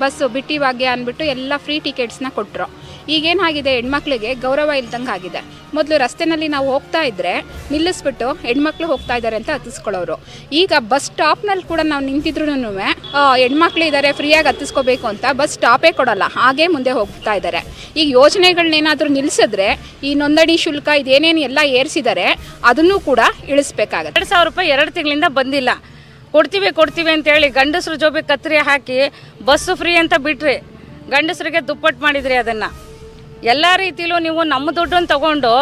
Bus ಬಿಟ್ಟಿ ಭಾಗ್ಯ ಅಂದ್ಬಿಟ್ಟು ಎಲ್ಲ ಫ್ರೀ ಟಿಕೆಟ್ಸ್ನ ಕೊಟ್ಟರು. ಈಗೇನಾಗಿದೆ, ಹೆಣ್ಮಕ್ಳಿಗೆ ಗೌರವ ಇಲ್ದಂಗೆ ಆಗಿದೆ. ಮೊದಲು ರಸ್ತೆಯಲ್ಲಿ ನಾವು ಹೋಗ್ತಾ ಇದ್ದರೆ ನಿಲ್ಲಿಸ್ಬಿಟ್ಟು ಹೆಣ್ಮಕ್ಳು ಹೋಗ್ತಾ ಇದ್ದಾರೆ ಅಂತ ಹತ್ತಿಸ್ಕೊಳ್ಳೋರು. ಈಗ ಬಸ್ ಸ್ಟಾಪ್ನಲ್ಲಿ ಕೂಡ ನಾವು ನಿಂತಿದ್ರು ಹೆಣ್ಮಕ್ಳು ಇದ್ದಾರೆ ಫ್ರೀಯಾಗಿ ಹತ್ತಿಸ್ಕೋಬೇಕು ಅಂತ ಬಸ್ ಸ್ಟಾಪೇ ಕೊಡೋಲ್ಲ, ಹಾಗೇ ಮುಂದೆ ಹೋಗ್ತಾ ಇದ್ದಾರೆ. ಈಗ ಯೋಜನೆಗಳನ್ನೇನಾದರೂ ನಿಲ್ಲಿಸಿದ್ರೆ ಈ ನೋಂದಣಿ ಶುಲ್ಕ ಇದೇನೇನು ಎಲ್ಲ ಏರಿಸಿದ್ದಾರೆ ಅದನ್ನು ಕೂಡ ಇಳಿಸ್ಬೇಕಾಗತ್ತೆ. 2,000 ರೂಪಾಯಿ 2 ತಿಂಗಳಿಂದ ಬಂದಿಲ್ಲ. ಕೊಡ್ತೀವಿ ಅಂತೇಳಿ ಗಂಡಸರು ಜೋಬಿ ಕತ್ರಿ ಹಾಕಿ ಬಸ್ಸು ಫ್ರೀ ಅಂತ ಬಿಟ್ರಿ, ಗಂಡಸರಿಗೆ ದುಪ್ಪಟ್ಟು ಮಾಡಿದ್ರಿ. ಅದನ್ನು ಎಲ್ಲ ರೀತಿಲೂ ನೀವು ನಮ್ಮ ದುಡ್ಡನ್ನು ತಗೊಂಡು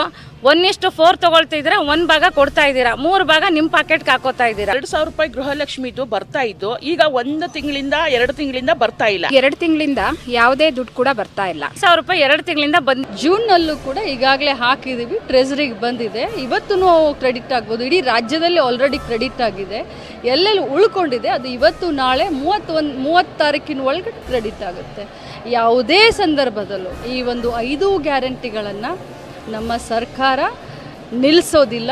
1:4 ತಗೊಳ್ತಿದ್ರೆ 1 ಭಾಗ ಕೊಡ್ತಾ ಇದ್ದೀರಾ, 3 ಭಾಗ ನಿಮ್ಮ ಪಾಕೆಟ್ಗೆ ಹಾಕೋತಾ ಇದ್ದೀರಾ. 2,000 ರೂಪಾಯಿ ಗೃಹಲಕ್ಷ್ಮಿದು ಬರ್ತಾ ಇದ್ದು ಈಗ 1 ತಿಂಗಳಿಂದ 2 ತಿಂಗಳಿಂದ ಬರ್ತಾ ಇಲ್ಲ. 2 ತಿಂಗಳಿಂದ ಯಾವುದೇ ದುಡ್ಡು ಕೂಡ ಬರ್ತಾ ಇಲ್ಲ. 1,000 ರೂಪಾಯಿ 2 ತಿಂಗಳಿಂದ ಜೂನ್ನಲ್ಲೂ ಕೂಡ ಈಗಾಗಲೇ ಹಾಕಿದ್ದೀವಿ, ಟ್ರೆಜರಿಗೆ ಬಂದಿದೆ. ಇವತ್ತು ಕ್ರೆಡಿಟ್ ಆಗ್ಬೋದು, ಇಡೀ ರಾಜ್ಯದಲ್ಲಿ ಆಲ್ರೆಡಿ ಕ್ರೆಡಿಟ್ ಆಗಿದೆ. ಎಲ್ಲೆಲ್ಲಿ ಉಳ್ಕೊಂಡಿದೆ ಅದು ಇವತ್ತು ನಾಳೆ 30 ತಾರೀಕಿನ ಒಳಗೆ ಕ್ರೆಡಿಟ್ ಆಗುತ್ತೆ. ಯಾವುದೇ ಸಂದರ್ಭದಲ್ಲೂ ಈ ಒಂದು 5 ಗ್ಯಾರಂಟಿಗಳನ್ನು ನಮ್ಮ ಸರ್ಕಾರ ನಿಲ್ಲಿಸೋದಿಲ್ಲ.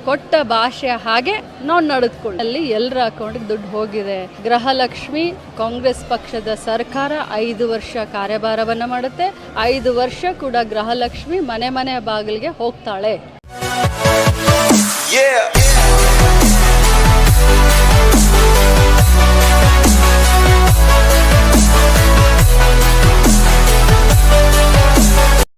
ಕೊಟ್ಟ ಭಾಷೆ ಹಾಗೆ ನಾವು ನಡೆದುಕೊಳ್ಳಿ. ಎಲ್ಲರ ಅಕೌಂಟಿಗೆ ದುಡ್ಡು ಹೋಗಿದೆ. ಗೃಹಲಕ್ಷ್ಮಿ ಕಾಂಗ್ರೆಸ್ ಪಕ್ಷದ ಸರ್ಕಾರ 5 ವರ್ಷ ಕಾರ್ಯಭಾರವನ್ನು ಮಾಡುತ್ತೆ. 5 ವರ್ಷ ಕೂಡ ಗೃಹಲಕ್ಷ್ಮಿ ಮನೆ ಬಾಗಿಲಿಗೆ ಹೋಗ್ತಾಳೆ.